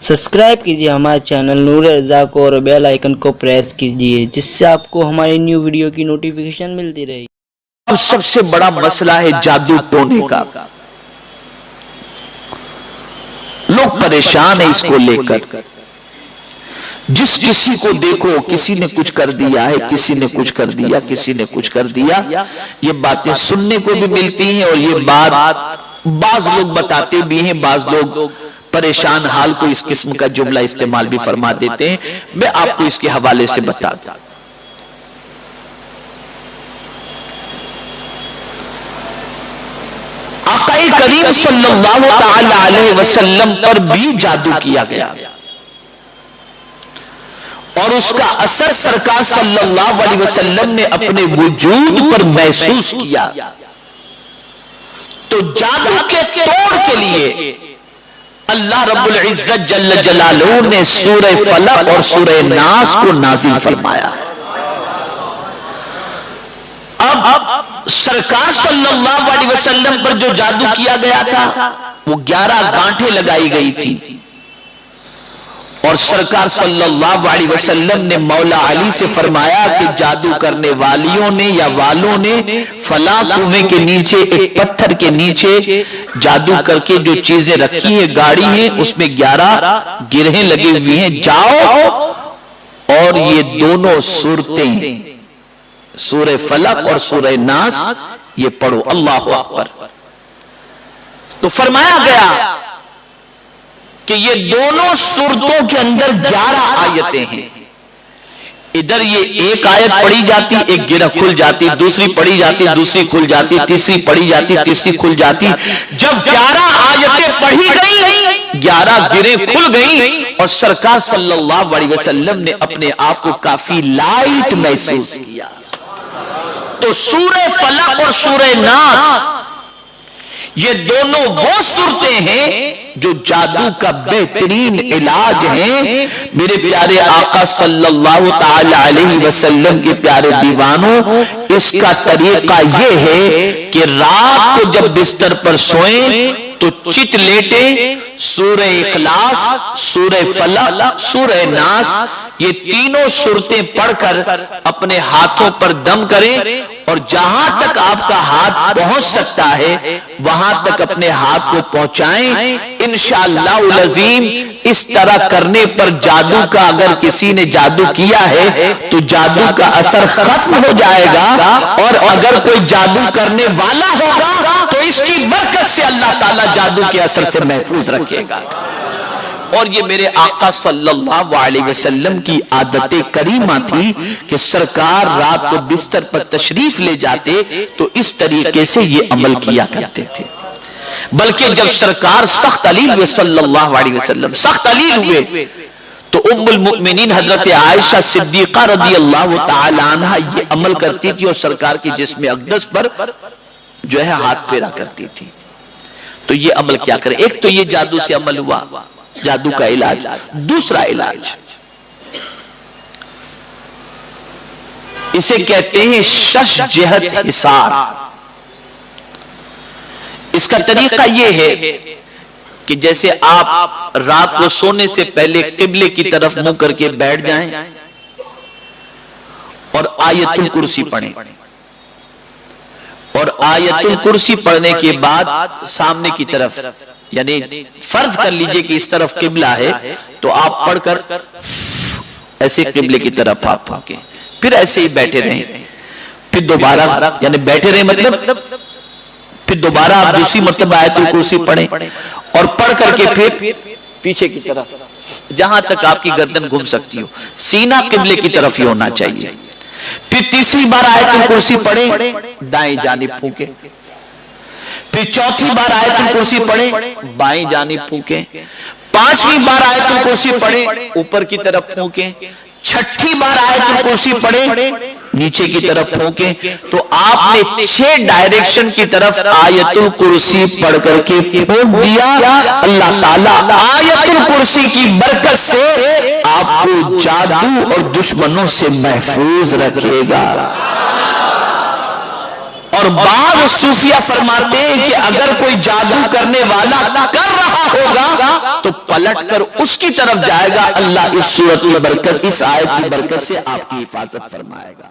Subscribe کیجیے ہمارے channel نور رضا کو اور بیل آئیکن کو پریس کیجیے جس سے آپ کو ہماری نیو ویڈیو کی نوٹیفیکیشن ملتی رہے. اب سب سے بڑا مسئلہ ہے جادو ٹونے کا. لوگ پریشان ہیں اس کو لے کر. جس کسی کو دیکھو کسی نے کچھ کر دیا ہے, کسی نے کچھ کر دیا, کسی نے کچھ کر دیا. یہ باتیں سننے کو بھی ملتی ہیں اور یہ بات بعض لوگ بتاتے بھی ہیں, بعض لوگ پریشان حال کو اس قسم کا جملہ استعمال بھی فرما دیتے ہیں. میں آپ کو اس کے حوالے سے بتاتا ہوں. آقا کریم صلی اللہ تعالی علیہ وسلم پر بھی جادو کیا گیا اور اس کا اثر سرکار صلی اللہ علیہ وسلم نے اپنے وجود پر محسوس کیا. تو جادو کے توڑ کے لیے اللہ رب العزت جل جلالہ نے سورہ فلق اور سورہ ناس کو نازل فرمایا. اب سرکار صلی اللہ علیہ وسلم پر جو جادو کیا گیا تھا وہ 11 گانٹھیں لگائی گئی تھی اور سرکار صلی اللہ علیہ وسلم نے مولا علی سے فرمایا کہ جادو کرنے والیوں نے یا والوں نے فلاں کنویں کے نیچے ایک پتھر کے نیچے جادو کر کے جو چیزیں رکھی ہیں گاڑی ہیں اس میں 11 گرہیں لگی ہوئی ہیں, جاؤ اور یہ دونوں سورتیں سورہ فلق اور سورہ ناس یہ پڑھو. اللہ اکبر. تو فرمایا گیا کہ یہ دونوں سورتوں کے اندر 11 آیتیں ہیں. ادھر یہ ایک آیت پڑھی جاتی, ایک گرہ کھل جاتی, دوسری پڑھی جاتی, دوسری کھل جاتی, تیسری پڑھی جاتی, تیسری کھل جاتی. جب 11 آیتیں پڑھی گئی 11 گرہیں کھل گئی اور سرکار صلی اللہ علیہ وسلم نے اپنے آپ کو کافی لائٹ محسوس کیا. تو سورہ فلق اور سورہ ناس یہ دونوں وہ سورتیں ہیں جو جادو کا بہترین علاج ہیں. میرے پیارے آقا صلی اللہ تعالی علیہ وسلم کے پیارے دیوانوں, اس کا طریقہ یہ ہے کہ رات کو جب بستر پر سوئیں تو چت لیٹیں, سورہ اخلاص, سورہ فلق, سورہ ناس یہ تینوں سورتیں پڑھ کر اپنے ہاتھوں پر دم کریں اور جہاں تک آپ کا ہاتھ پہنچ سکتا ہے وہاں تک اپنے ہاتھ کو پہنچائیں. انشاءاللہ العظیم اس طرح کرنے پر جادو کا, اگر کسی نے جادو کیا ہے تو جادو کا اثر ختم ہو جائے گا, اور اگر کوئی جادو کرنے والا ہوگا تو اس کی برکت سے اللہ تعالیٰ جادو کے اثر سے محفوظ رکھے گا. اور یہ میرے آقا صلی اللہ علیہ وسلم کی عادت کریمہ تھی کہ سرکار رات کو بستر پر تشریف لے جاتے تو اس طریقے سے یہ عمل کیا کرتے تھے. بلکہ جب سرکار سخت علیل ہوئے صلی اللہ علیہ وسلم سخت علیل ہوئے تو ام المؤمنین حضرت عائشہ صدیقہ رضی اللہ تعالی عنہ یہ عمل کرتی تھی اور سرکار کی جسم اقدس پر جو ہے ہاتھ پھیرا کرتی تھی. تو یہ عمل کیا کرے. ایک تو یہ جادو سے عمل ہوا, جادو کا علاج. دوسرا علاج اسے کہتے ہیں شش جہت حصار. اس کا طریقہ یہ ہے کہ جیسے آپ رات کو سونے سے پہلے قبلے کی طرف منہ کر کے بیٹھ جائیں اور آیت الکرسی پڑھیں, اور آیت الکرسی پڑھنے کے بعد سامنے کی طرف, یعنی فرض کر لیجئے کہ اس طرف قبلہ ہے تو آپ پڑھ کر ایسے قبلے کی طرف آپ پھونکیں, پھر ایسے ہی بیٹھے رہیں, پھر دوبارہ یعنی بیٹھے رہیں مطلب پھر دوبارہ آپ دوسری مرتبہ آیت الکرسی پڑھیں اور پڑھ کر کے پھر پیچھے کی طرف جہاں تک آپ کی گردن گھوم سکتی ہو, سینہ قبلے کی طرف ہی ہونا چاہیے. پھر تیسری بار آیت الکرسی پڑھیں, دائیں جانب پھونکیں. پھر چوتھی بار آیت الکرسی پڑھیں, بائیں جانب پھونکیں. پانچویں بار آیت الکرسی پڑھیں, اوپر کی طرف پھونکیں. چھٹی بار آیت الکرسی پڑھیں, نیچے کی طرف پھونکیں. تو آپ نے 6 ڈائریکشن کی طرف آیت الکرسی پڑھ کر کے پھونک دیا. اللہ تعالیٰ آیت الکرسی کی برکت سے آپ کو جادو اور دشمنوں سے محفوظ رکھے گا. اور اور بعض صوفیہ فرماتے ہیں کہ اگر کوئی جادو کرنے والا کر رہا ہوگا تو پلٹ کر اس کی طرف جائے گا، اللہ اس صورت کی برکت، اس آیت کی برکت سے آپ کی حفاظت فرمائے گا۔